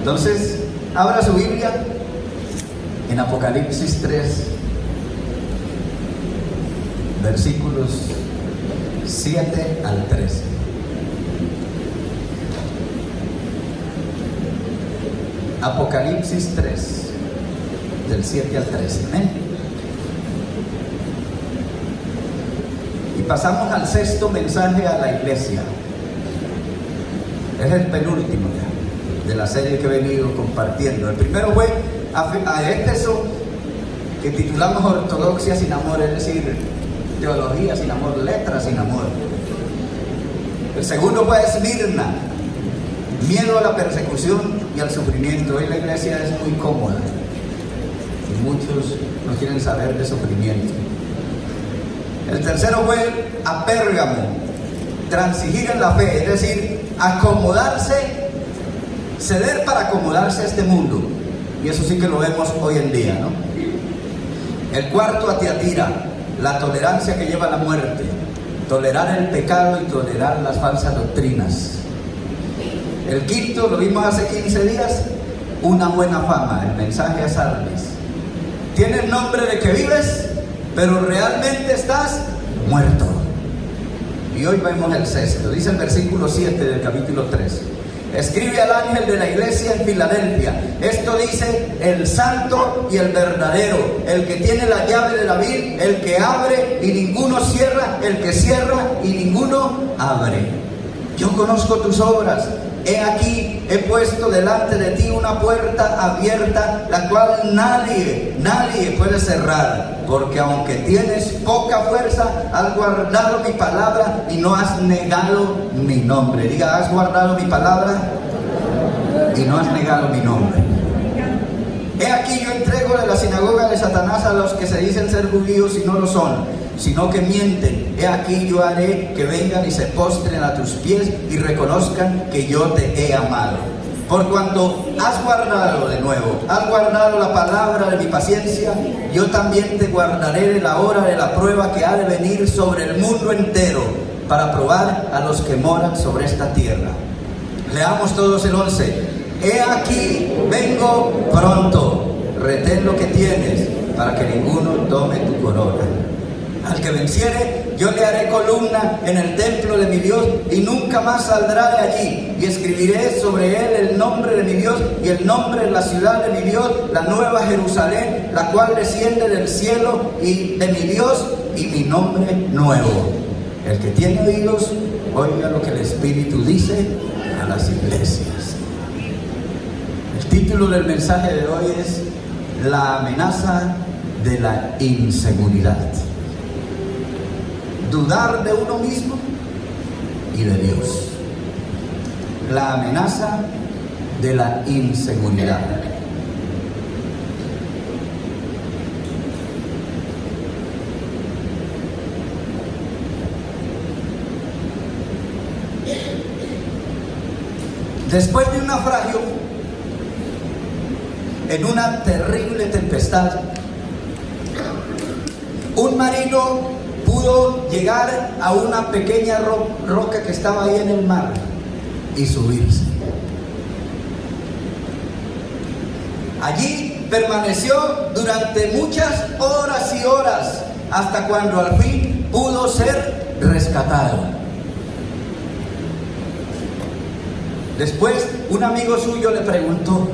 Entonces, abra su Biblia en Apocalipsis 3, versículos 7 al 13. Apocalipsis 3, del 7 al 13. ¿Amén? Y pasamos al sexto mensaje a la iglesia. Es el penúltimo ya de la serie que he venido compartiendo. El primero fue a Éfeso, que titulamos Ortodoxia sin amor, es decir, teología sin amor, letras sin amor. El segundo fue Esmirna, miedo a la persecución y al sufrimiento. Hoy la iglesia es muy cómoda y muchos no quieren saber de sufrimiento. El tercero fue a Pérgamo, transigir en la fe, es decir, acomodarse, ceder para acomodarse a este mundo. Y eso sí que lo vemos hoy en día, ¿no? El cuarto a Tiatira, la tolerancia que lleva a la muerte, tolerar el pecado y tolerar las falsas doctrinas. El quinto, lo vimos hace 15 días, una buena fama, el mensaje a Sardis. Tienes nombre de que vives, pero realmente estás muerto. Y hoy vemos el sexto, dice el versículo 7 del capítulo 3. Escribe al ángel de la iglesia en Filadelfia. Esto dice el santo y el verdadero, el que tiene la llave de David, el que abre y ninguno cierra, el que cierra y ninguno abre. Yo conozco tus obras. He aquí, he puesto delante de ti una puerta abierta, la cual nadie puede cerrar, porque aunque tienes poca fuerza, has guardado mi palabra y no has negado mi nombre. Diga, has guardado mi palabra y no has negado mi nombre. He aquí, yo entrego de la sinagoga de Satanás a los que se dicen ser judíos y no lo son, sino que mienten. He aquí, yo haré que vengan y se postren a tus pies y reconozcan que yo te he amado. Por cuanto has guardado, de nuevo, has guardado la palabra de mi paciencia, yo también te guardaré de la hora de la prueba que ha de venir sobre el mundo entero, para probar a los que moran sobre esta tierra. Leamos todos el 11. He aquí, vengo pronto. Retén lo que tienes, para que ninguno tome tu corona. Al que venciere, yo le haré columna en el templo de mi Dios, y nunca más saldrá de allí. Y escribiré sobre él el nombre de mi Dios y el nombre de la ciudad de mi Dios, la nueva Jerusalén, la cual desciende del cielo y de mi Dios, y mi nombre nuevo. El que tiene oídos, oiga lo que el Espíritu dice a las iglesias. El título del mensaje de hoy es La amenaza de la inseguridad. Dudar de uno mismo y de Dios. La amenaza de la inseguridad. Después de un naufragio, en una terrible tempestad, un marino pudo llegar a una pequeña roca que estaba ahí en el mar y subirse. Allí permaneció durante muchas horas y horas, hasta cuando al fin pudo ser rescatado. Después, un amigo suyo le preguntó: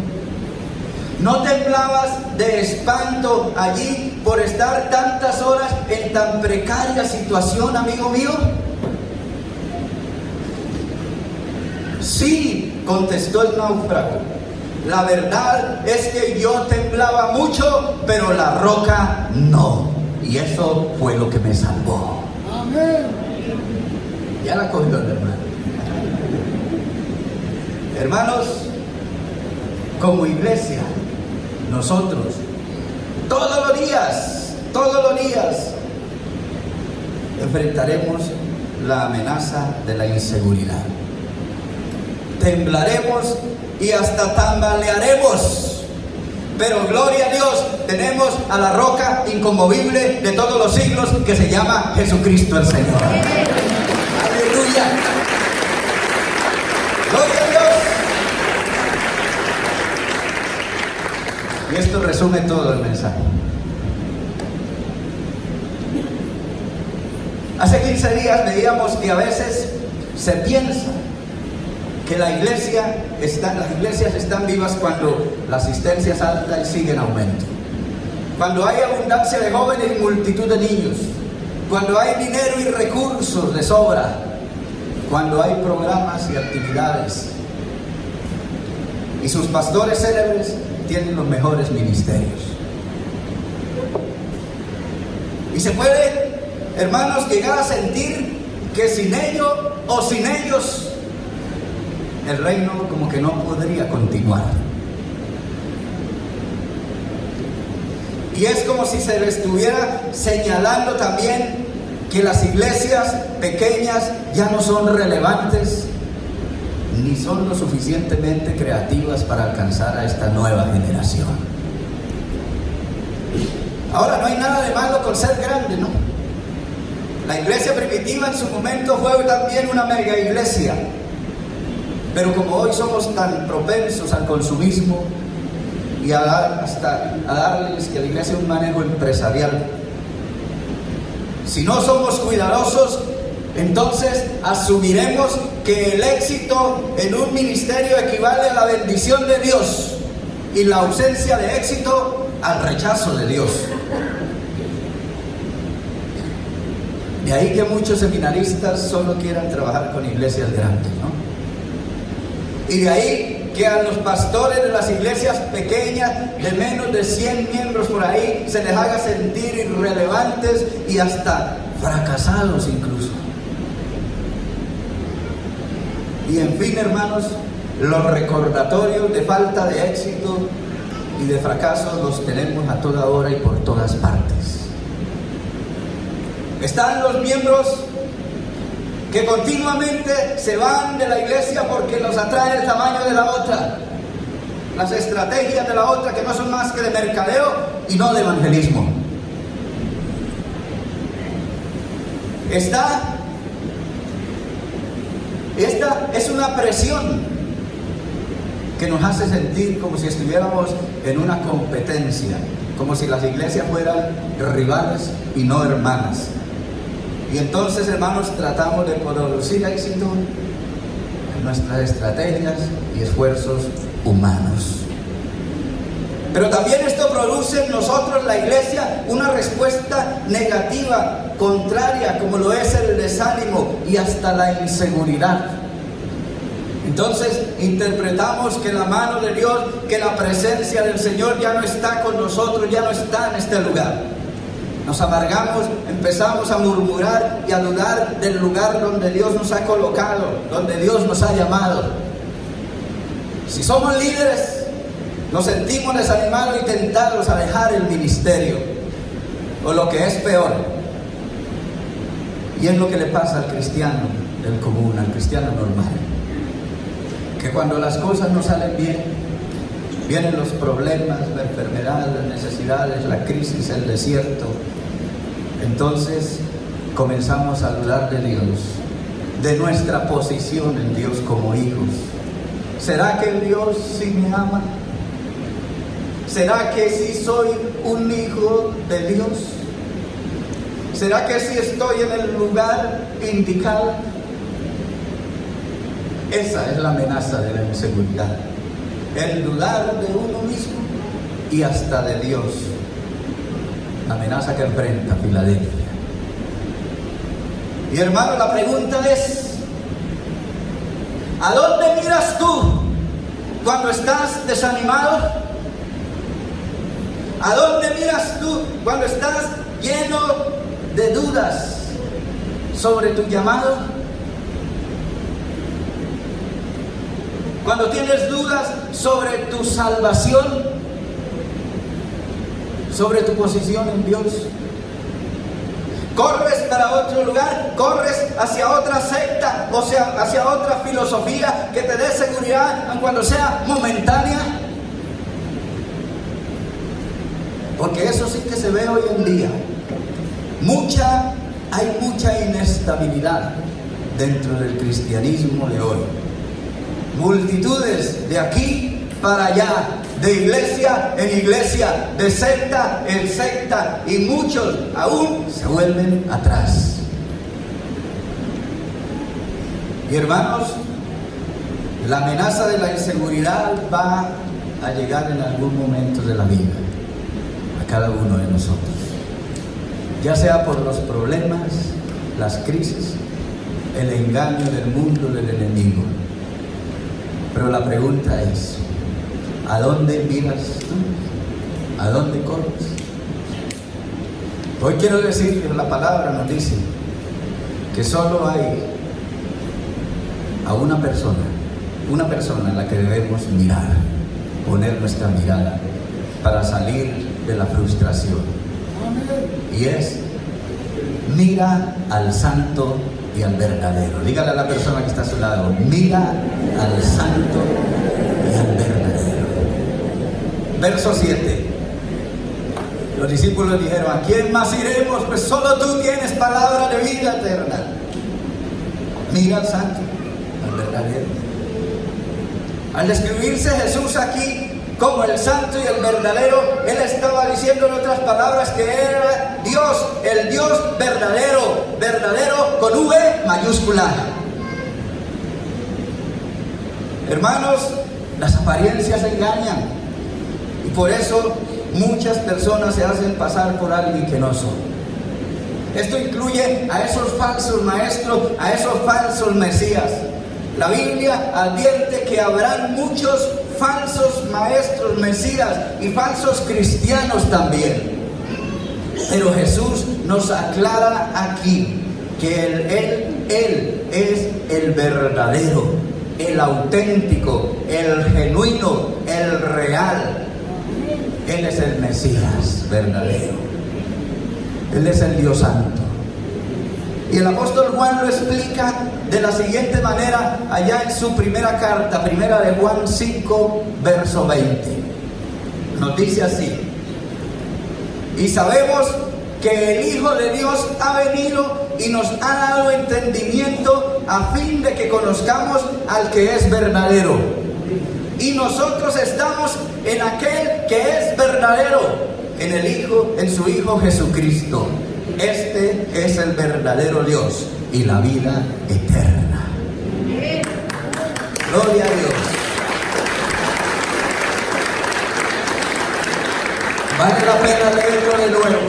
¿no temblabas de espanto allí por estar tantas horas en tan precaria situación, amigo mío? Sí, contestó el náufrago. La verdad es que yo temblaba mucho, pero la roca no. Y eso fue lo que me salvó. Amén. Ya la cogió el hermano. Hermanos, como iglesia, nosotros todos los días enfrentaremos la amenaza de la inseguridad. Temblaremos y hasta tambalearemos, pero gloria a Dios, tenemos a la roca inconmovible de todos los siglos, que se llama Jesucristo el Señor. Aleluya. Gloria a Dios. Y esto resume todo el mensaje. Hace 15 días veíamos que a veces se piensa que las iglesias están vivas cuando la asistencia es alta y sigue en aumento. Cuando hay abundancia de jóvenes y multitud de niños. Cuando hay dinero y recursos de sobra. Cuando hay programas y actividades. Y sus pastores célebres tienen los mejores ministerios. Y se puede, hermanos, llegar a sentir que sin ellos o sin ellos el reino como que no podría continuar. Y es como si se le estuviera señalando también que las iglesias pequeñas ya no son relevantes ni son lo suficientemente creativas para alcanzar a esta nueva generación. Ahora, no hay nada de malo con ser grande, ¿no? La iglesia primitiva en su momento fue también una mega iglesia. Pero como hoy somos tan propensos al consumismo y hasta a darles que la iglesia es un manejo empresarial, si no somos cuidadosos, entonces asumiremos que el éxito en un ministerio equivale a la bendición de Dios y la ausencia de éxito al rechazo de Dios. De ahí que muchos seminaristas solo quieran trabajar con iglesias grandes, ¿no? Y de ahí que a los pastores de las iglesias pequeñas de menos de 100 miembros por ahí se les haga sentir irrelevantes y hasta fracasados incluso. Y en fin, hermanos, los recordatorios de falta de éxito y de fracaso los tenemos a toda hora y por todas partes. Están los miembros que continuamente se van de la iglesia porque los atrae el tamaño de la otra, las estrategias de la otra, que no son más que de mercadeo y no de evangelismo. Esta es una presión que nos hace sentir como si estuviéramos en una competencia, como si las iglesias fueran rivales y no hermanas. Y entonces, hermanos, tratamos de producir éxito en nuestras estrategias y esfuerzos humanos. Pero también esto produce en nosotros, la iglesia, una respuesta negativa, contraria, como lo es el desánimo y hasta la inseguridad. Entonces interpretamos que la mano de Dios, que la presencia del Señor ya no está con nosotros, ya no está en este lugar. Nos amargamos, empezamos a murmurar y a dudar del lugar donde Dios nos ha colocado, donde Dios nos ha llamado. Si somos líderes, nos sentimos desanimados y tentados a dejar el ministerio, o lo que es peor, y es lo que le pasa al cristiano del común, al cristiano normal, que cuando las cosas no salen bien, vienen los problemas, la enfermedad, las necesidades, la crisis, el desierto. Entonces comenzamos a dudar de Dios, de nuestra posición en Dios como hijos. ¿Será que Dios sí me ama? ¿Será que sí soy un hijo de Dios? ¿Será que sí estoy en el lugar indicado? Esa es la amenaza de la inseguridad. El dudar de uno mismo y hasta de Dios. La amenaza que enfrenta Filadelfia. Y hermano, la pregunta es: ¿a dónde miras tú cuando estás desanimado? ¿A dónde miras tú cuando estás lleno de dudas sobre tu llamado? Cuando tienes dudas sobre tu salvación, sobre tu posición en Dios. Corres para otro lugar, corres hacia otra secta, o sea, hacia otra filosofía que te dé seguridad, aun cuando sea momentánea. Porque eso sí que se ve hoy en día. Hay mucha inestabilidad dentro del cristianismo de hoy. Multitudes de aquí para allá, de iglesia en iglesia, de secta en secta, y muchos aún se vuelven atrás. Y hermanos, la amenaza de la inseguridad va a llegar en algún momento de la vida a cada uno de nosotros, ya sea por los problemas, las crisis, el engaño del mundo, del enemigo. Pero la pregunta es, ¿a dónde miras tú? ¿A dónde corres? Hoy quiero decir que la palabra nos dice que solo hay a una persona en la que debemos mirar, poner nuestra mirada para salir de la frustración. Y es, mira al santo y al verdadero. Dígale a la persona que está a su lado, mira al santo y al verdadero. Verso 7. Los discípulos dijeron, ¿a quién más iremos? Pues solo tú tienes palabra de vida eterna. Mira al santo, al verdadero. Al describirse Jesús aquí como el santo y el verdadero, Él estaba diciendo en otras palabras que era Dios, el Dios verdadero, verdadero con V mayúscula. Hermanos, las apariencias engañan, y por eso muchas personas se hacen pasar por alguien que no son. Esto incluye a esos falsos maestros, a esos falsos mesías. La Biblia advierte que habrán muchos falsos maestros, mesías y falsos cristianos también. Pero Jesús nos aclara aquí que Él es el verdadero, el auténtico, el genuino, el real. Él es el Mesías verdadero. Él es el Dios Santo. Y el apóstol Juan lo explica de la siguiente manera allá en su primera carta, primera de Juan 5, verso 20. Nos dice así: y sabemos que el Hijo de Dios ha venido y nos ha dado entendimiento a fin de que conozcamos al que es verdadero. Y nosotros estamos en aquel que es verdadero, en su Hijo Jesucristo. Este es el verdadero Dios y la vida eterna. Gloria a Dios. Vale la pena leerlo de nuevo.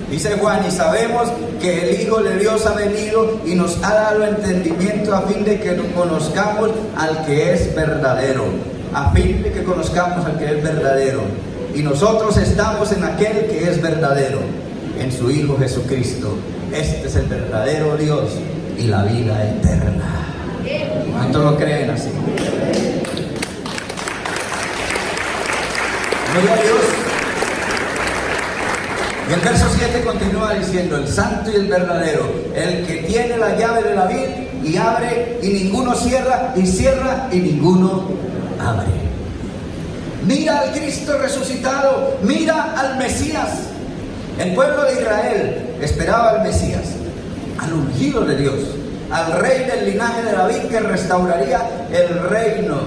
Dice Juan, y sabemos que el Hijo de Dios ha venido y nos ha dado entendimiento a fin de que conozcamos al que es verdadero. A fin de que conozcamos al que es verdadero. Y nosotros estamos en aquel que es verdadero, en su Hijo Jesucristo. Este es el verdadero Dios y la vida eterna. ¿Cuántos lo creen así? Gloria a Dios. Y el verso 7 continúa diciendo: el santo y el verdadero, el que tiene la llave de la vid y abre y ninguno cierra, y cierra y ninguno abre. Mira al Cristo resucitado, mira al Mesías. El pueblo de Israel esperaba al Mesías, al ungido de Dios, al rey del linaje de David que restauraría el reino.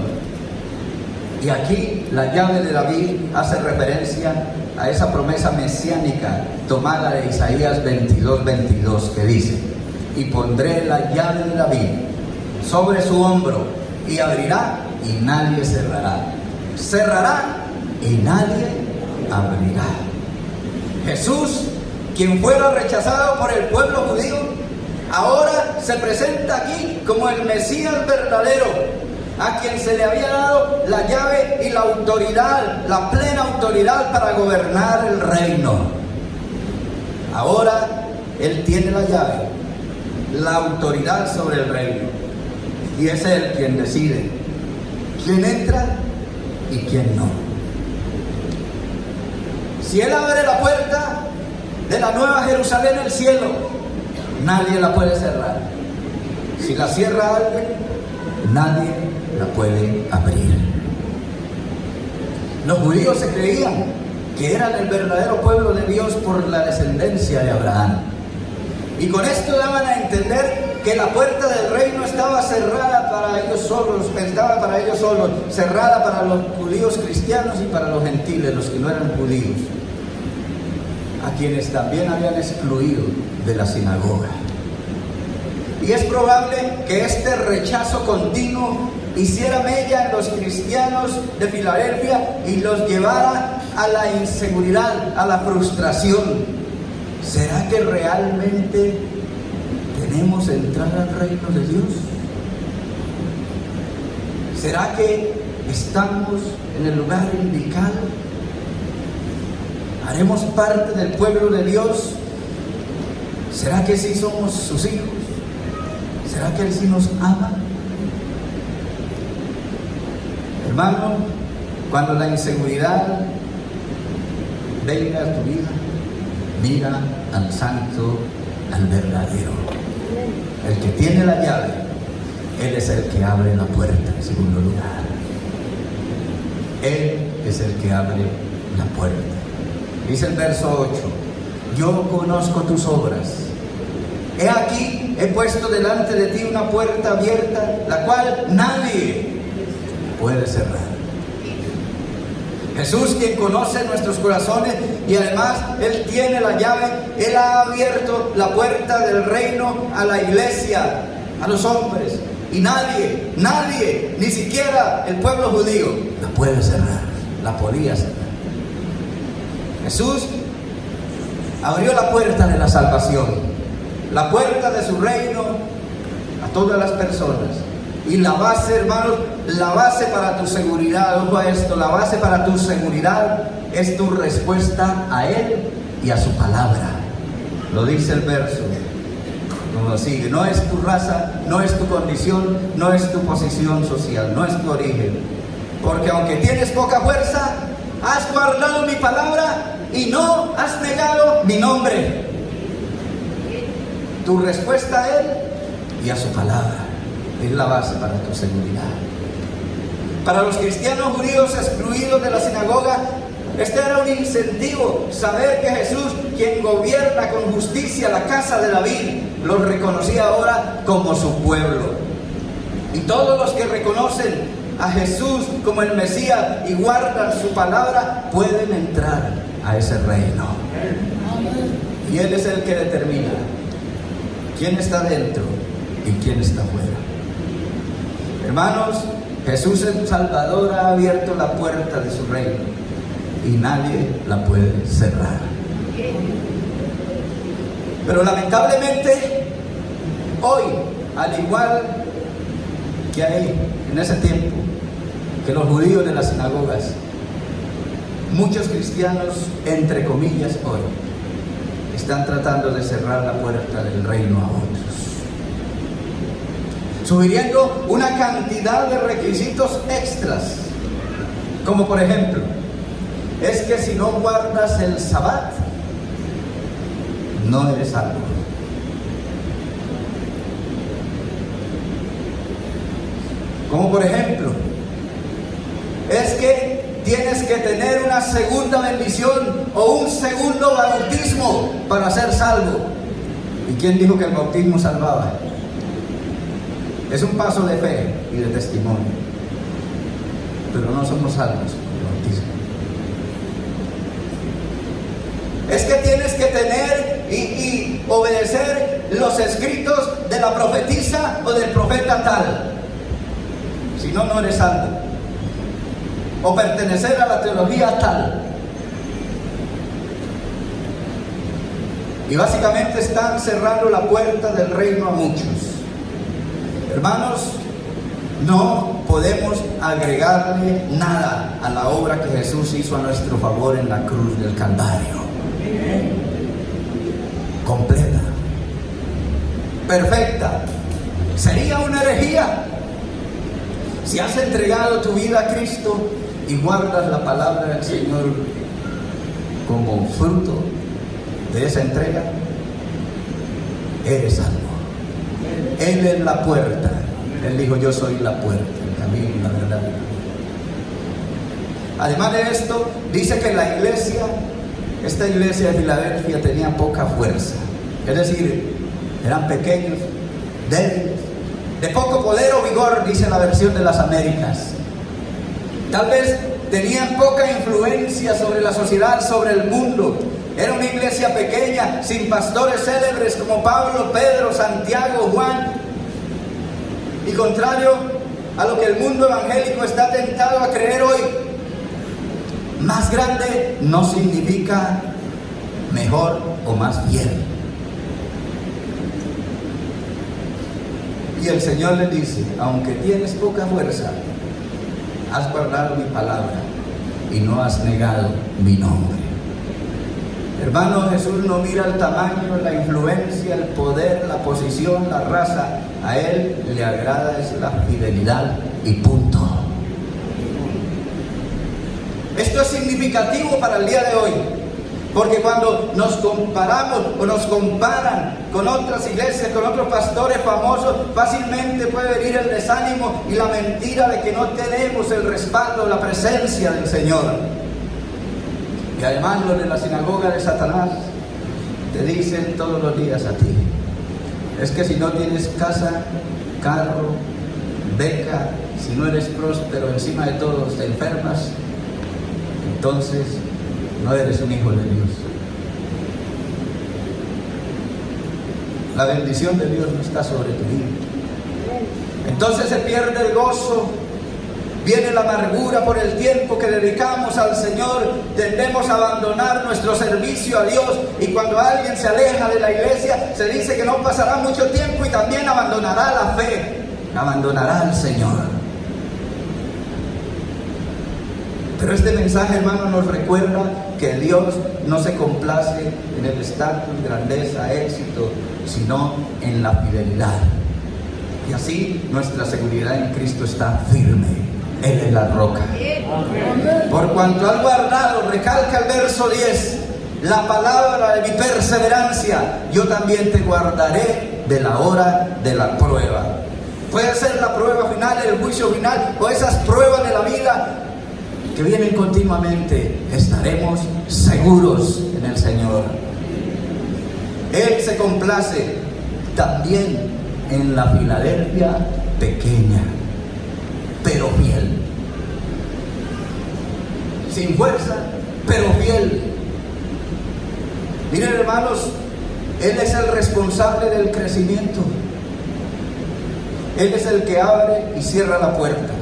Y aquí la llave de David hace referencia a esa promesa mesiánica tomada de Isaías 22:22, que dice: y pondré la llave de David sobre su hombro, y abrirá y nadie cerrará, cerrará y nadie abrirá. Jesús, quien fuera rechazado por el pueblo judío, ahora se presenta aquí como el Mesías verdadero, a quien se le había dado la llave y la autoridad, la plena autoridad para gobernar el reino. Ahora Él tiene la llave, la autoridad sobre el reino, y es Él quien decide quién entra y quién no. Si Él abre la puerta de la nueva Jerusalén, el cielo, nadie la puede cerrar. Si la cierra alguien, nadie la puede abrir. Los judíos se creían que eran el verdadero pueblo de Dios por la descendencia de Abraham. Y con esto daban a entender que la puerta del reino estaba cerrada para ellos solos, cerrada para los judíos cristianos y para los gentiles, los que no eran judíos, a quienes también habían excluido de la sinagoga. Y es probable que este rechazo continuo hiciera mella en los cristianos de Filadelfia y los llevara a la inseguridad, a la frustración. ¿Será que realmente tenemos entrar al reino de Dios? ¿Será que estamos en el lugar indicado? ¿Haremos parte del pueblo de Dios? ¿Será que sí somos sus hijos? ¿Será que Él sí nos ama? Hermano, cuando la inseguridad venga a tu vida, mira al santo, al verdadero. El que tiene la llave, Él es el que abre la puerta, en segundo lugar. Él es el que abre la puerta. Dice el verso 8: yo conozco tus obras. He aquí, he puesto delante de ti una puerta abierta, la cual nadie puede cerrar. Jesús, quien conoce nuestros corazones y además Él tiene la llave, Él ha abierto la puerta del reino a la iglesia, a los hombres, y nadie, ni siquiera el pueblo judío, la puede cerrar, la podía cerrar. Jesús abrió la puerta de la salvación, la puerta de su reino a todas las personas. Y la base, hermanos, la base para tu seguridad, ojo a esto, la base para tu seguridad es tu respuesta a Él y a su palabra. Lo dice el verso, como sigue: no es tu raza, no es tu condición, no es tu posición social, no es tu origen. Porque aunque tienes poca fuerza, has guardado mi palabra y no has negado mi nombre. Tu respuesta a Él y a su palabra es la base para tu seguridad. Para los cristianos judíos excluidos de la sinagoga, este era un incentivo, saber que Jesús, quien gobierna con justicia la casa de David, los reconocía ahora como su pueblo. Y todos los que reconocen a Jesús como el Mesías y guardan su palabra, pueden entrar a ese reino. Y Él es el que determina quién está dentro y quién está fuera. Hermanos, Jesús el Salvador ha abierto la puerta de su reino y nadie la puede cerrar. Pero lamentablemente, hoy, al igual que ahí, en ese tiempo, que los judíos de las sinagogas, muchos cristianos, entre comillas, hoy, están tratando de cerrar la puerta del reino a otros, sugiriendo una cantidad de requisitos extras, como por ejemplo, es que si no guardas el Sabbat, no eres salvo. Como por ejemplo, es que tienes que tener una segunda bendición o un segundo bautismo para ser salvo. ¿Y quién dijo que el bautismo salvaba? Es un paso de fe y de testimonio, pero no somos salvos por el bautismo. Es que tienes que tener y obedecer los escritos de la profetisa o del profeta tal, si no, no eres salvo. O pertenecer a la teología tal. Y básicamente están cerrando la puerta del reino a muchos. Hermanos, no podemos agregarle nada a la obra que Jesús hizo a nuestro favor en la cruz del Calvario. Completa, perfecta. Sería una herejía. Si has entregado tu vida a Cristo y guardas la palabra del Señor como fruto de esa entrega, eres salvo. Él es la puerta. Él dijo: yo soy la puerta, el camino, la verdad. Además de esto, dice que la iglesia, esta iglesia de Filadelfia, tenía poca fuerza. Es decir, eran pequeños, débiles, de poco poder o vigor, dice la versión de las Américas. Tal vez tenían poca influencia sobre la sociedad, sobre el mundo. Era una iglesia pequeña, sin pastores célebres como Pablo, Pedro, Santiago, Juan. Y contrario a lo que el mundo evangélico está tentado a creer hoy, más grande no significa mejor o más fiel. Y el Señor le dice, aunque tienes poca fuerza, has guardado mi palabra y no has negado mi nombre. Hermano, Jesús no mira el tamaño, la influencia, el poder, la posición, la raza. A Él le agrada es la fidelidad y punto. Esto es significativo para el día de hoy, porque cuando nos comparamos o nos comparan con otras iglesias, con otros pastores famosos, fácilmente puede venir el desánimo y la mentira de que no tenemos el respaldo, la presencia del Señor. Y además los de la sinagoga de Satanás te dicen todos los días a ti, es que si no tienes casa, carro, beca, si no eres próspero, encima de todo te enfermas, entonces no eres un hijo de Dios. La bendición de Dios no está sobre tu vida. Entonces se pierde el gozo, viene la amargura por el tiempo que dedicamos al Señor, tendemos a abandonar nuestro servicio a Dios, y cuando alguien se aleja de la iglesia, se dice que no pasará mucho tiempo y también abandonará la fe, abandonará al Señor. Pero este mensaje, hermano, nos recuerda que Dios no se complace en el estatus, grandeza, éxito, sino en la fidelidad. Y así nuestra seguridad en Cristo está firme. Él es la roca. Por cuanto has guardado, recalca el verso 10, la palabra de mi perseverancia, yo también te guardaré de la hora de la prueba. Puede ser la prueba final, el juicio final, o esas pruebas de la vida que vienen continuamente. Estaremos seguros en el Señor. Él se complace también en la Filadelfia pequeña, pero fiel. Sin fuerza, pero fiel. Miren, hermanos, Él es el responsable del crecimiento. Él es el que abre y cierra la puerta.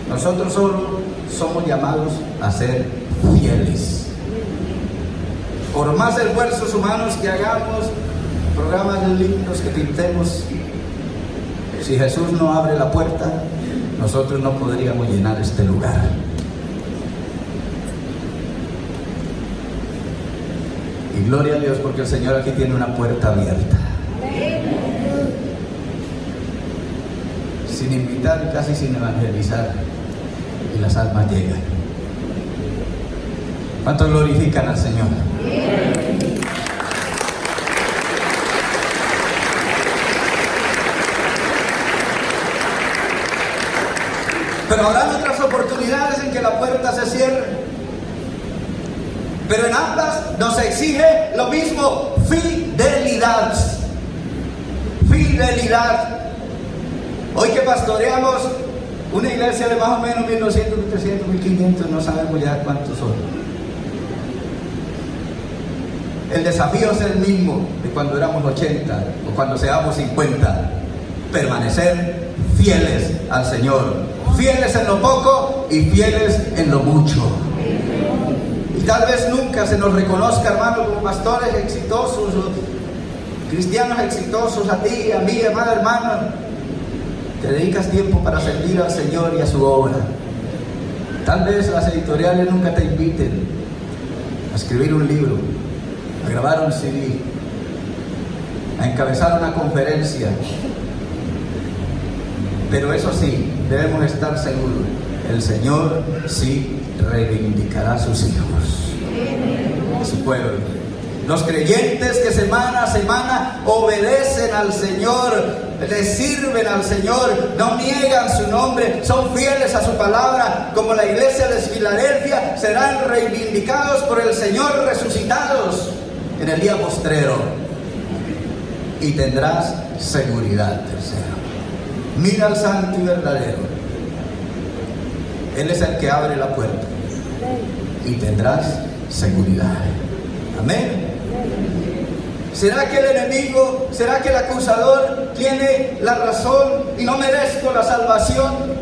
Nosotros solo somos llamados a ser fieles. Por más esfuerzos humanos que hagamos, programas lindos que pintemos, si Jesús no abre la puerta, nosotros no podríamos llenar este lugar. Y gloria a Dios, porque el Señor aquí tiene una puerta abierta. Sin invitar y casi sin evangelizar, y las almas llegan. ¿Cuántos glorifican al Señor? Pero habrán otras oportunidades en que la puerta se cierre. Pero en ambas nos exige lo mismo: fidelidad. Fidelidad. Hoy que pastoreamos una iglesia de más o menos 1.200, 1.300, 1.500, no sabemos ya cuántos son. El desafío es el mismo de cuando éramos 80 o cuando seamos 50. Permanecer fieles al Señor. Fieles en lo poco y fieles en lo mucho. Y tal vez nunca se nos reconozca, hermano, como pastores exitosos, cristianos exitosos, a ti, a mí, amada hermana. Te dedicas tiempo para servir al Señor y a su obra. Tal vez las editoriales nunca te inviten a escribir un libro, a grabar un CD, a encabezar una conferencia. Pero eso sí, debemos estar seguros: el Señor sí reivindicará a sus hijos, a su pueblo. Los creyentes que semana a semana obedecen al Señor, le sirven al Señor, no niegan su nombre, son fieles a su palabra, como la iglesia de Filadelfia, serán reivindicados por el Señor, resucitados en el día postrero. Y tendrás seguridad. Tercero, mira al santo y verdadero. Él es el que abre la puerta y tendrás seguridad. Amén. ¿Será que el enemigo, será que el acusador tiene la razón y no merezco la salvación?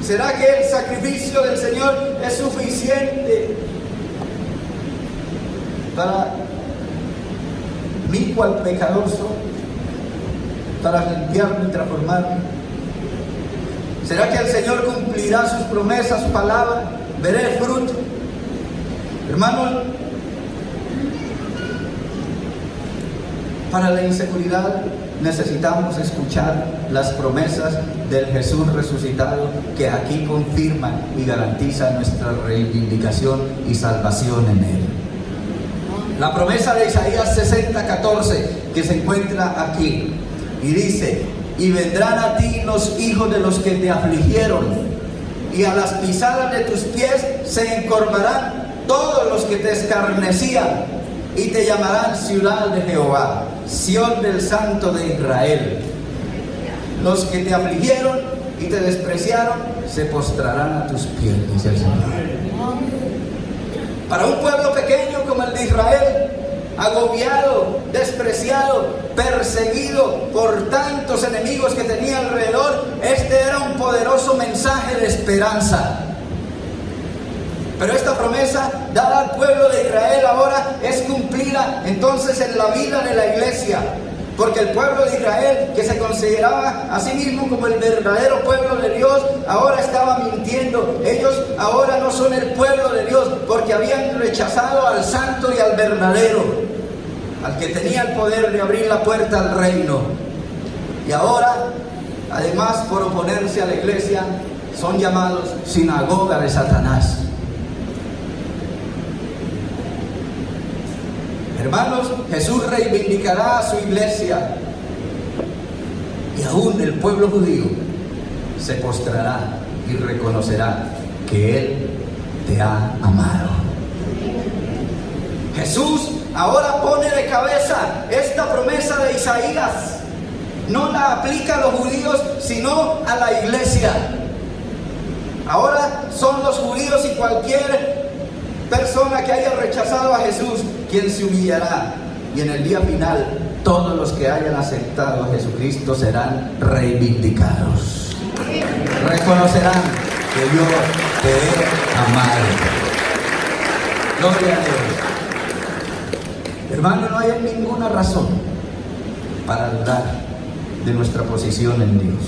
¿Será que el sacrificio del Señor es suficiente para mí cual pecador soy, para limpiarme y transformarme? ¿Será que el Señor cumplirá sus promesas, su palabra? ¿Veré el fruto? Hermanos, para la inseguridad necesitamos escuchar las promesas del Jesús resucitado que aquí confirman y garantizan nuestra reivindicación y salvación en Él. La promesa de Isaías 60:14 que se encuentra aquí y dice: y vendrán a ti los hijos de los que te afligieron, y a las pisadas de tus pies se encorvarán todos los que te escarnecían, y te llamarán ciudad de Jehová, Sión del Santo de Israel. Los que te afligieron y te despreciaron se postrarán a tus pies, dice el Señor. Para un pueblo pequeño como el de Israel, agobiado, despreciado, perseguido por tantos enemigos que tenía alrededor, este era un poderoso mensaje de esperanza. Pero esta promesa dada al pueblo de Israel ahora es cumplida entonces en la vida de la iglesia, porque el pueblo de Israel, que se consideraba a sí mismo como el verdadero pueblo de Dios, ahora estaba mintiendo. Ellos ahora no son el pueblo de Dios, porque habían rechazado al santo y al verdadero, al que tenía el poder de abrir la puerta al reino. Y ahora, además, por oponerse a la iglesia, son llamados sinagoga de Satanás. Hermanos, Jesús reivindicará a su iglesia, y aún el pueblo judío se postrará y reconocerá que Él te ha amado. Jesús ahora pone de cabeza esta promesa de Isaías. No la aplica a los judíos, sino a la iglesia. Ahora son los judíos y cualquier persona que haya rechazado a Jesús quien se humillará, y en el día final todos los que hayan aceptado a Jesucristo serán reivindicados. Reconocerán que yo te he amado. Gloria a Dios. Hermano, no hay ninguna razón para dudar de nuestra posición en Dios.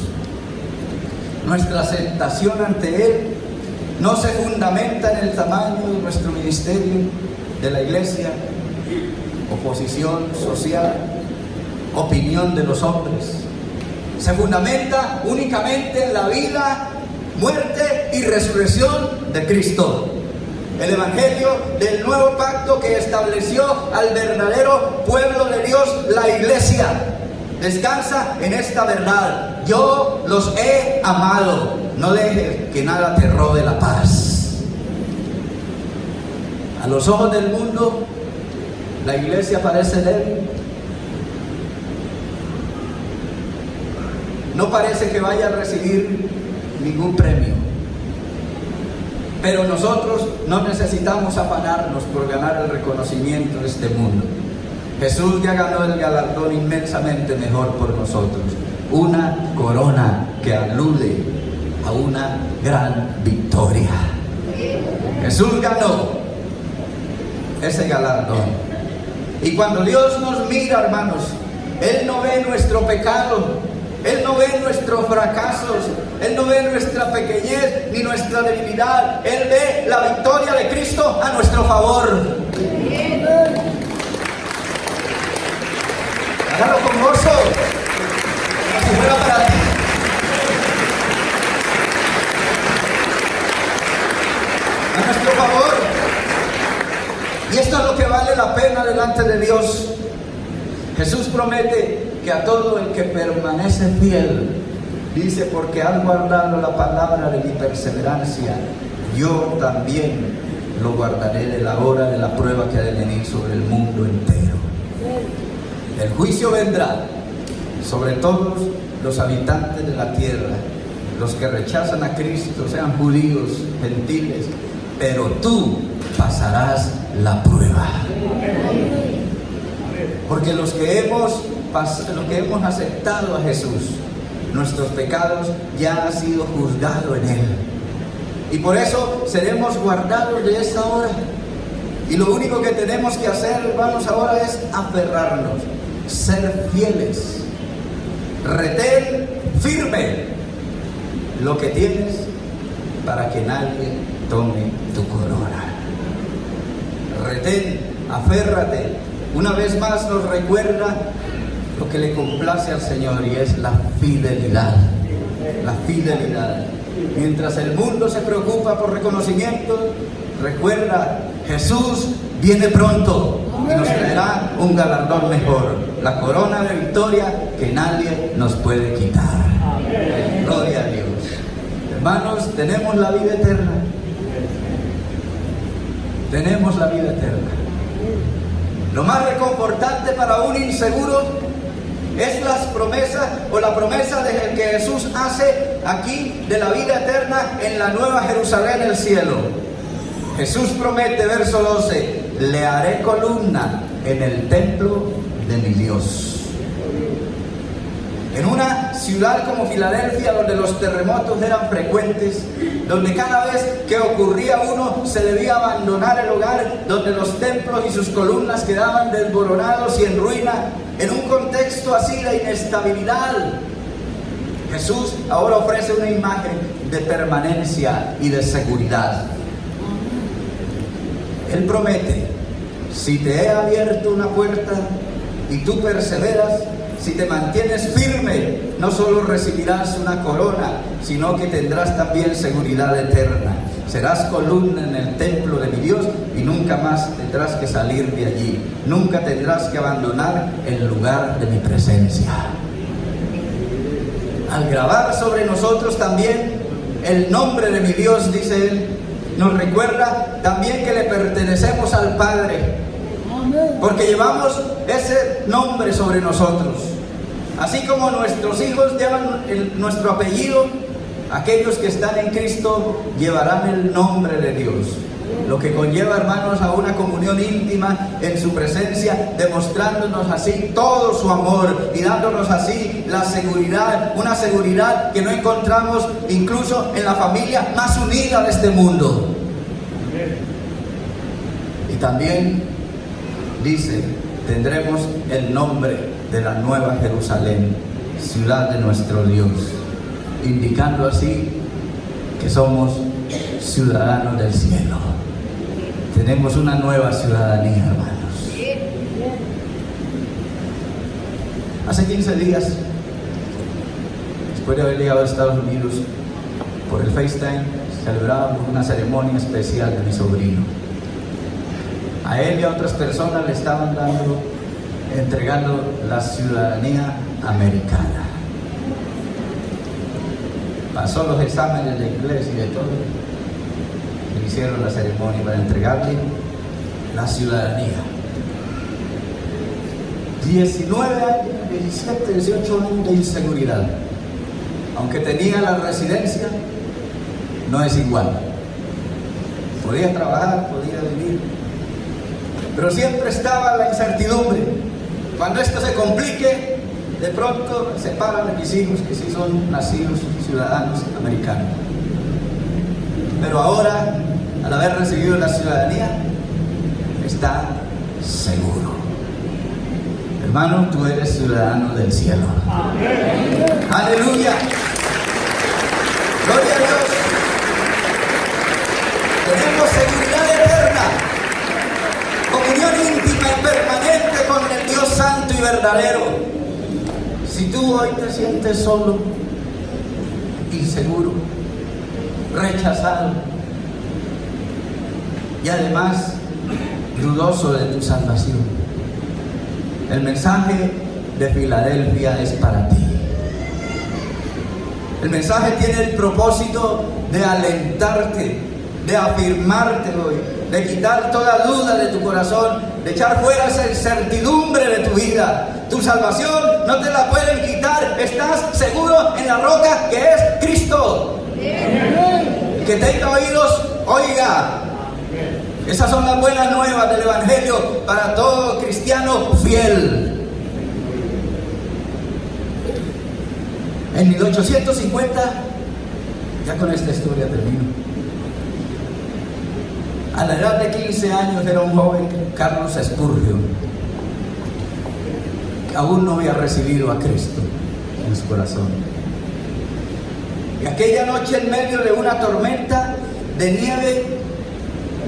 Nuestra aceptación ante Él no se fundamenta en el tamaño de nuestro ministerio, de la iglesia, oposición social, opinión de los hombres. Se fundamenta únicamente en la vida, muerte y resurrección de Cristo. El evangelio del nuevo pacto que estableció al verdadero pueblo de Dios, la iglesia, descansa en esta verdad: yo los he amado. No dejes que nada te robe la paz. A los ojos del mundo, la iglesia parece débil. No parece que vaya a recibir ningún premio. Pero nosotros no necesitamos afanarnos por ganar el reconocimiento de este mundo. Jesús ya ganó el galardón inmensamente mejor por nosotros. Una corona que alude a una gran victoria. Jesús ganó ese galardón. Y cuando Dios nos mira, hermanos, Él no ve nuestro pecado, Él no ve nuestros fracasos, Él no ve nuestra pequeñez ni nuestra debilidad. Él ve la victoria de Cristo a nuestro favor. Hágalo con gozo, como si fuera para ti. A nuestro favor. Y esto es lo que vale la pena delante de Dios. Jesús promete que a todo el que permanece fiel, dice: porque han guardado la palabra de mi perseverancia, yo también lo guardaré de la hora de la prueba que ha de venir sobre el mundo entero. El juicio vendrá sobre todos los habitantes de la tierra, los que rechazan a Cristo, sean judíos, gentiles, pero tú pasarás la prueba. Porque los que hemos aceptado a Jesús, nuestros pecados ya han sido juzgados en Él. Y por eso seremos guardados de esta hora. Y lo único que tenemos que hacer, hermanos, ahora es aferrarnos, ser fieles, retén firme lo que tienes para que nadie tome tu corona. Retén, aférrate. Una vez más nos recuerda lo que le complace al Señor, y es la fidelidad. La fidelidad. Mientras el mundo se preocupa por reconocimiento, recuerda, Jesús viene pronto y nos traerá un galardón mejor, la corona de victoria que nadie nos puede quitar. Gloria a Dios. Hermanos, tenemos la vida eterna. Tenemos la vida eterna. Lo más reconfortante para un inseguro es las promesas o la promesa de que Jesús hace aquí de la vida eterna en la nueva Jerusalén, el cielo. Jesús promete, verso 12, le haré columna en el templo de mi Dios. En una ciudad como Filadelfia, donde los terremotos eran frecuentes, donde cada vez que ocurría uno se debía abandonar el hogar, donde los templos y sus columnas quedaban desmoronados y en ruina, en un contexto así de inestabilidad, Jesús ahora ofrece una imagen de permanencia y de seguridad. Él promete, si te he abierto una puerta y tú perseveras, si te mantienes firme, no solo recibirás una corona, sino que tendrás también seguridad eterna. Serás columna en el templo de mi Dios y nunca más tendrás que salir de allí. Nunca tendrás que abandonar el lugar de mi presencia. Al grabar sobre nosotros también el nombre de mi Dios, dice él, nos recuerda también que le pertenecemos al Padre, porque llevamos ese nombre sobre nosotros. Así como nuestros hijos llevan nuestro apellido, aquellos que están en Cristo llevarán el nombre de Dios. Lo que conlleva, hermanos, a una comunión íntima en su presencia, demostrándonos así todo su amor y dándonos así la seguridad, una seguridad que no encontramos incluso en la familia más unida de este mundo. Y también dice, tendremos el nombre de la nueva Jerusalén, ciudad de nuestro Dios, indicando así que somos ciudadanos del cielo. Tenemos una nueva ciudadanía, hermanos. Hace 15 días, después de haber llegado a Estados Unidos, por el FaceTime, celebrábamos una ceremonia especial de mi sobrino. A él y a otras personas le estaban entregando la ciudadanía americana. Pasó los exámenes de inglés y de todo. Le hicieron la ceremonia para entregarle la ciudadanía. 19 años, 17, 18 años de inseguridad. Aunque tenía la residencia, no es igual. Podía trabajar, podía vivir, pero siempre estaba la incertidumbre. Cuando esto se complique, de pronto se paran de mis hijos que sí son nacidos ciudadanos americanos. Pero ahora, al haber recibido la ciudadanía, está seguro. Hermano, tú eres ciudadano del cielo. Amén. Aleluya. Gloria a Dios. Tenemos seguridad eterna, comunión íntima y permanente con el Dios santo y verdadero. Si tú hoy te sientes solo, inseguro, rechazado y además dudoso de tu salvación, el mensaje de Filadelfia es para ti. El mensaje tiene el propósito de alentarte, de afirmarte hoy, de quitar toda duda de tu corazón, de echar fuera esa incertidumbre de tu vida, Tu salvación no te la pueden quitar. Estás seguro en la roca que es Cristo. El que tenga oídos, oiga. Esas son las buenas nuevas del Evangelio para todo cristiano fiel. En 1850, ya con esta historia termino. A la edad de 15 años era un joven, Carlos Spurgeon, que aún no había recibido a Cristo en su corazón. Y aquella noche, en medio de una tormenta de nieve,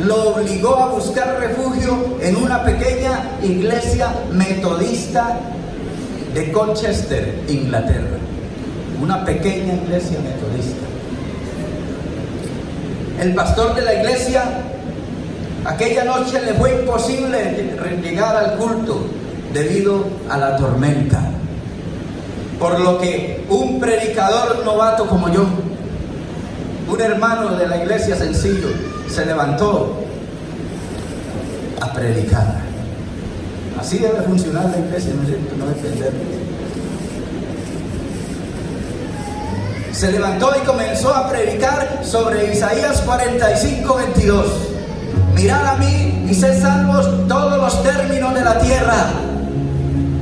lo obligó a buscar refugio en una pequeña iglesia metodista de Colchester, Inglaterra. Una pequeña iglesia metodista. El pastor de la iglesia, aquella noche le fue imposible llegar al culto debido a la tormenta. Por lo que un predicador novato como yo, un hermano de la iglesia sencillo, se levantó a predicar. Así debe funcionar la iglesia, no es cierto, no depender. Se levantó y comenzó a predicar sobre Isaías 45:22. Mirad a mí y sed salvos todos los términos de la tierra.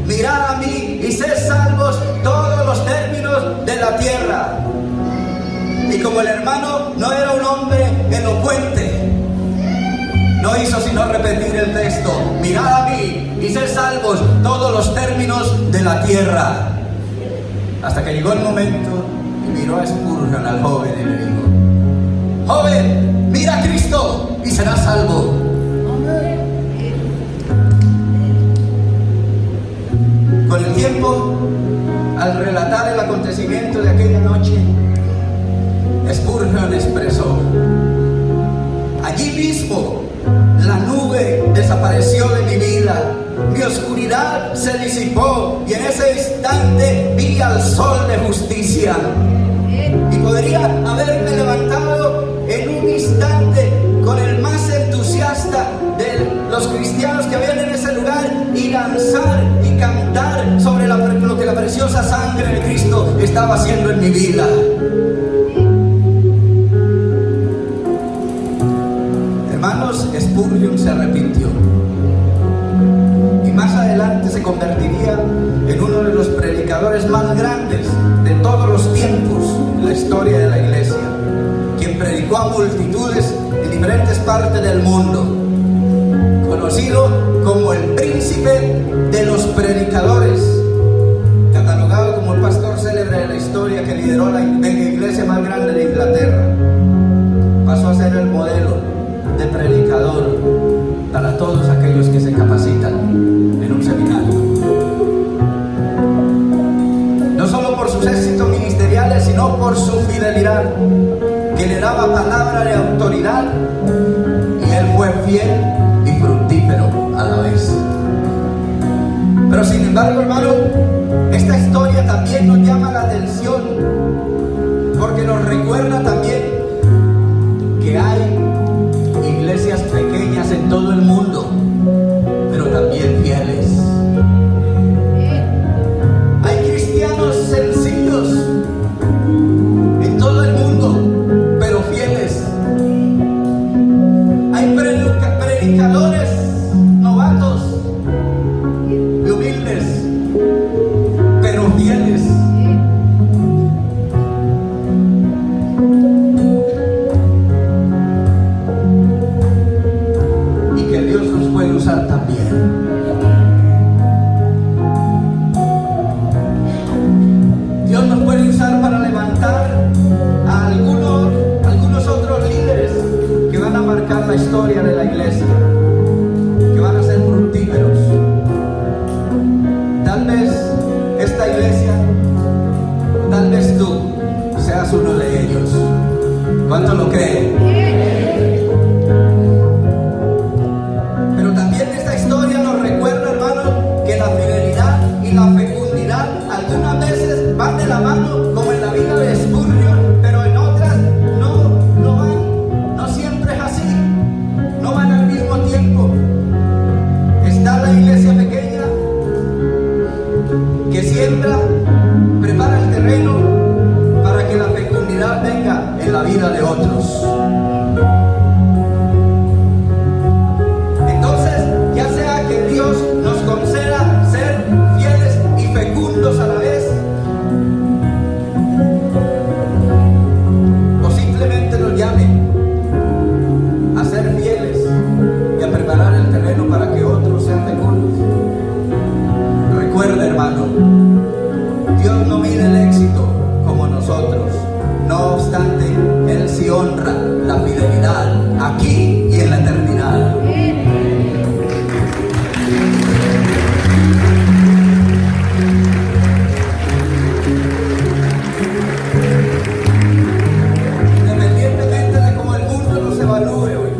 Mirad a mí y sed salvos todos los términos de la tierra. Y como el hermano no era un hombre elocuente, no hizo sino repetir el texto. Mirad a mí y sed salvos todos los términos de la tierra. Hasta que llegó el momento y miró a Spurgeon, al joven, y le dijo: joven, mira a Cristo y serás salvo. Con el tiempo, al relatar el acontecimiento de aquella noche, Spurgeon expresó: allí mismo la nube desapareció de mi vida, mi oscuridad se disipó y en ese instante vi al sol de justicia. Y podría haberme levantado en un instante con el más entusiasta de los cristianos que habían en ese lugar y lanzar y cantar sobre lo que la preciosa sangre de Cristo estaba haciendo en mi vida. Hermanos, Spurgeon se arrepintió y más adelante se convertiría en uno de los predicadores más grandes de todos los tiempos en la historia de la iglesia, quien predicó a multitudes en diferentes partes del mundo, conocido como el príncipe de los predicadores, catalogado como el pastor célebre de la historia que lideró la iglesia más grande de Inglaterra. Pasó a ser el modelo de predicador para todos aquellos que se capacitan en un seminario. No solo por sus éxitos ministeriales, sino por su fidelidad, que le daba palabra de autoridad, y él fue fiel y fructífero a la vez. Pero sin embargo, hermano, esta historia también nos llama la atención, porque nos recuerda también que hay iglesias pequeñas en todo el mundo, pero también fieles. Hay cristianos sencillos en todo el mundo, pero fieles. Hay predicadores novatos y humildes, pero fieles. También Dios nos puede usar para levantar a algunos otros líderes que van a marcar la historia de la iglesia, que van a ser fructíferos. Tal vez esta iglesia, tal vez tú seas uno de ellos. ¿Cuánto lo creen? La fecundidad algunas veces van de la mano, como en la vida de Spurgeon, pero en otras no van, no siempre es así, no van al mismo tiempo. Está la iglesia pequeña nosotros. No obstante, Él sí honra la fidelidad aquí y en la eternidad. Independientemente de cómo el mundo nos evalúe hoy,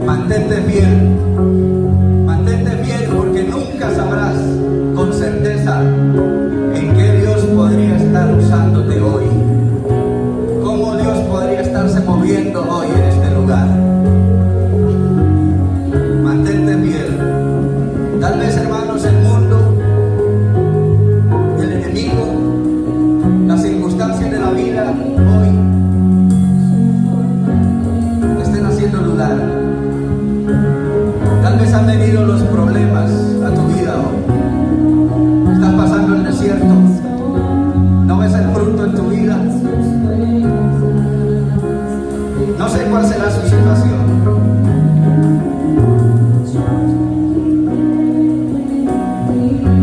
mantente fiel. Mantente fiel, porque nunca sabrás con certeza en qué Dios podría estar usándote hoy. Cómo Dios podría estarse moviendo hoy en este lugar. Mantente fiel. Tal vez, hermanos, el mundo, el enemigo, las circunstancias de la vida hoy te estén haciendo dudar. Tal vez han venido los problemas a tu vida hoy. Estás pasando el desierto. No ves el fruto en tu vida. No sé cuál será su situación.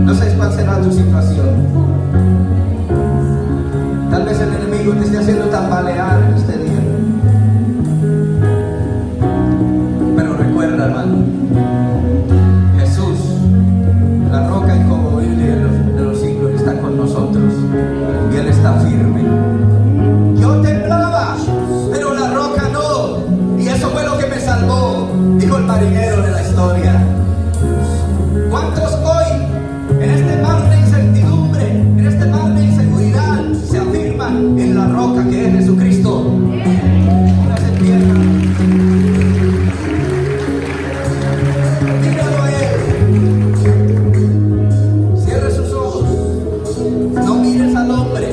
No sé cuál será tu situación. Tal vez el enemigo te esté haciendo tambalear en este día. Pero recuerda, hermano, Jesús, la roca inconmovible de los siglos, está con nosotros y Él está firme. Yo temblaba, pero la roca no, y eso fue lo que me salvó, dijo el marinero de la historia. ¿Cuántos hoy, en este mar de incertidumbre, en este mar de inseguridad, se afirman en la roca que es Jesucristo? Póngase en tierra. Míralo a Él. Cierre sus ojos. No mires al hombre.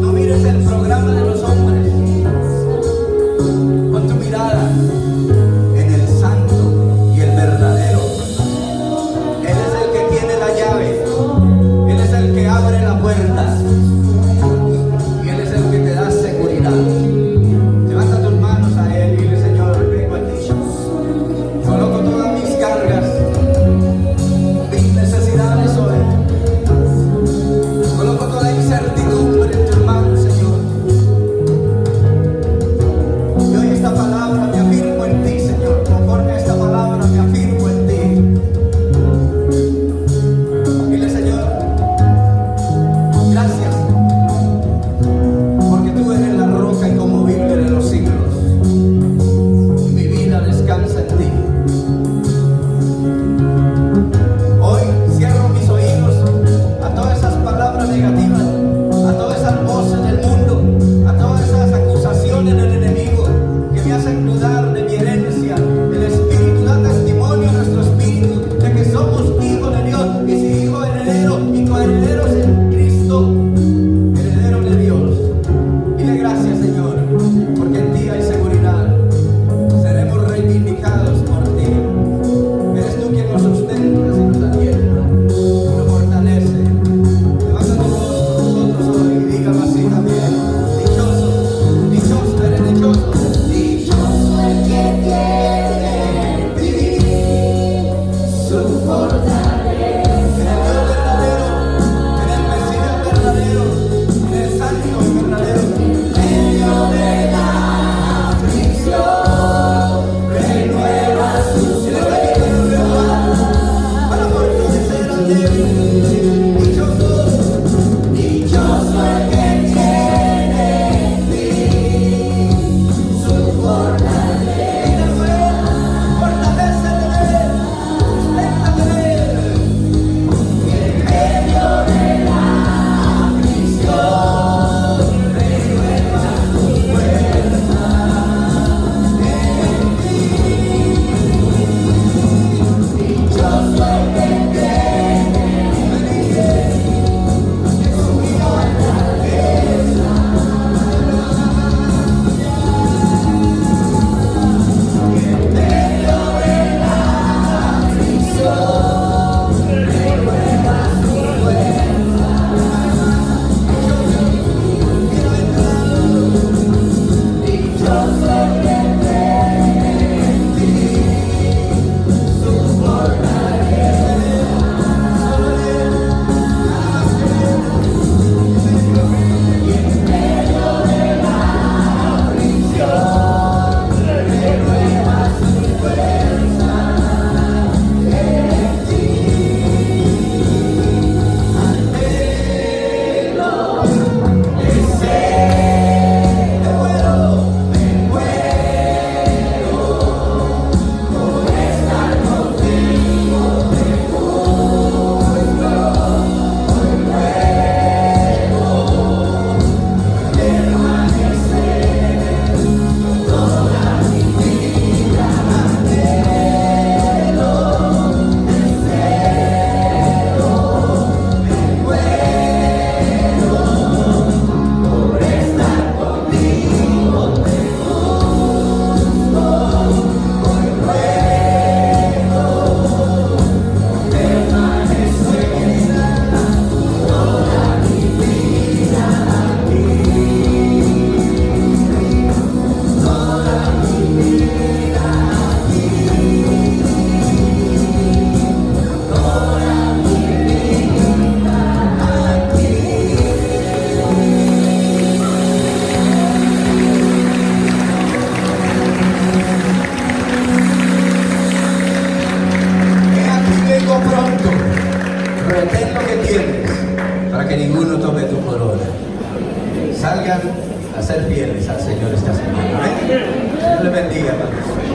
No mires el programa de los hombres. Pon tu mirada en el santo y el verdadero. Él es el que tiene la llave. Él es el que abre la puerta. Y Él es el que te da seguridad. Levanta tus manos a Él y dile: Señor, vengo a ti. Coloco todas mis cargas, mis necesidades hoy. Coloco toda incertidumbre en tus manos, Señor. Y hoy esta palabra me afirmo en ti, Señor. Conforme a esta palabra me afirmo en ti. Dile: Señor, gracias, porque tú eres la roca inconmovible de los siglos. Y mi vida descansa en ti. Hoy cierro mis oídos a todas esas palabras negativas, a todas esas voces del mundo, a todas esas acusaciones del enemigo que me hacen dudar de mi herencia. El Espíritu da testimonio a nuestro espíritu de que somos hijos de Dios, y si hijos herederos y coherederos en Cristo, herederos de Dios. Dile gracias, Señor, porque en ti hay seguridad. Seremos reivindicados por ti. Eres tú quien nos sustenta y nos alienta y nos fortalece. Levanta tu voz con nosotros hoy y dígalo así también. Dichoso, dichoso, eres dichoso. Dichoso el que tiene en ti su fortaleza. En el Dios verdadero, en el que ninguno tome tu corona. Salgan a ser fieles al Señor esta semana. Amén. Dios les bendiga, hermanos.